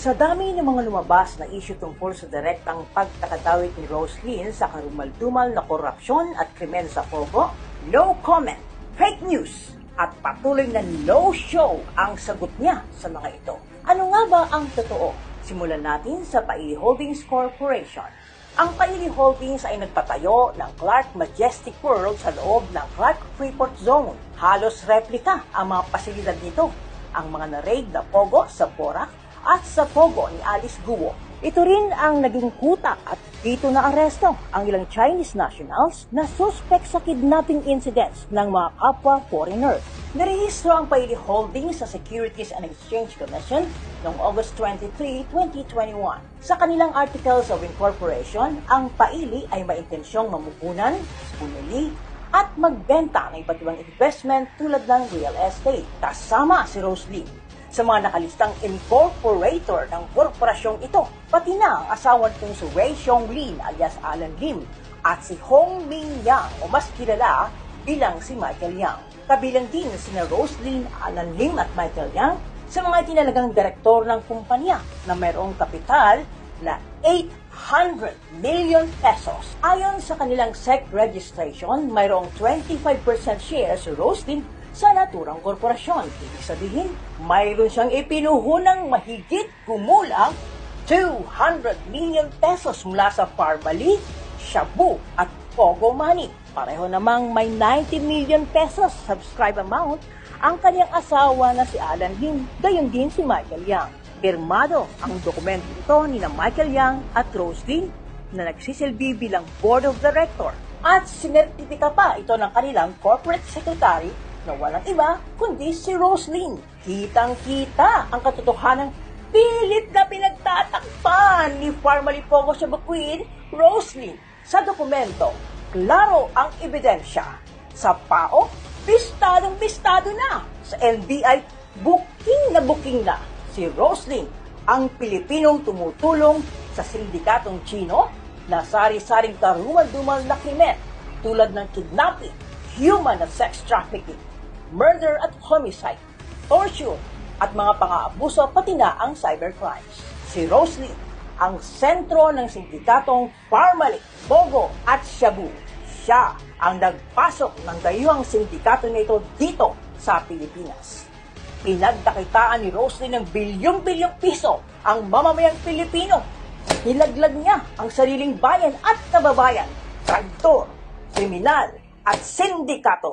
Sa dami ng mga lumabas na issue tungkol sa direktang pagtakadawit ni Roslyn sa karumaldumal na korupsyon at krimen sa Pogo, no comment, fake news, at patuloy na no show ang sagot niya sa mga ito. Ano nga ba ang totoo? Simulan natin sa Paili Holdings Corporation. Ang Paili Holdings ay nagpatayo ng Clark Majestic World sa loob ng Clark Freeport Zone. Halos replika ang mga pasilidad nito. Ang mga na-raid na Pogo sa Porac at sa Pogo ni Alice Guo. Ito rin ang naging kutak at dito na aresto ang ilang Chinese nationals na suspect sa kidnapping incidents ng mga kapwa foreigner. Narehistro ang Paili Holdings sa Securities and Exchange Commission noong August 23, 2021. Sa kanilang Articles of Incorporation, ang Paili ay may intensyong mamuhunan, bumili, at magbenta ng iba't ibang investment tulad ng real estate. Kasama si Roslyn sa mga nakalistang incorporator ng korporasyong ito, pati na ang asawa nitong si Wei Xiongling alias Alan Lim at si Hong Ming Yang o mas kilala bilang si Michael Yang. Kabilang din sina Roslyn, Alan Lim at Michael Yang sa mga itinalagang direktor ng kumpanya na mayroong kapital na 800 million pesos. Ayon sa kanilang SEC registration, mayroong 25% share si Roslyn sa naturang korporasyon. Ibig sabihin, mayroon siyang ipinuhunang mahigit kumulang 200 million pesos mula sa Parmali, Shabu at Pogo Money. Pareho namang may 90 million pesos subscribe amount ang kanyang asawa na si Alan Lim, gayon din si Michael Yang. Pirmado ang dokumento ito ni na Michael Yang at Roslyn na nagsisilbi bilang Board of Director at sinertipika pa ito ng kanilang corporate secretary na walang iba kundi si Roslyn. Kitang-kita ang katotohanan pilit na pinagtatakpan ni Parmali Pogo Shabu Queen, Roslyn. Sa dokumento, klaro ang ebidensya. Sa PAO, bistadong-bistado na. Sa NBI, booking na si Roslyn, ang Pilipinong tumutulong sa sindikatong Chino na sari-saring karumal-dumal na krimen tulad ng kidnapping, human at sex trafficking, murder at homicide, torture, at mga pang-aabuso pati na ang cybercrimes. Si Roslyn, ang sentro ng sindikatong Parmali, Pogo at Shabu. Siya ang nagpasok ng dayuhang sindikato nito dito sa Pilipinas. Pinagdakitaan ni Roslyn ng bilyong-bilyong piso ang mamamayang Pilipino. Nilaglag niya ang sariling bayan at kababayan, traktor, kriminal at sindikato.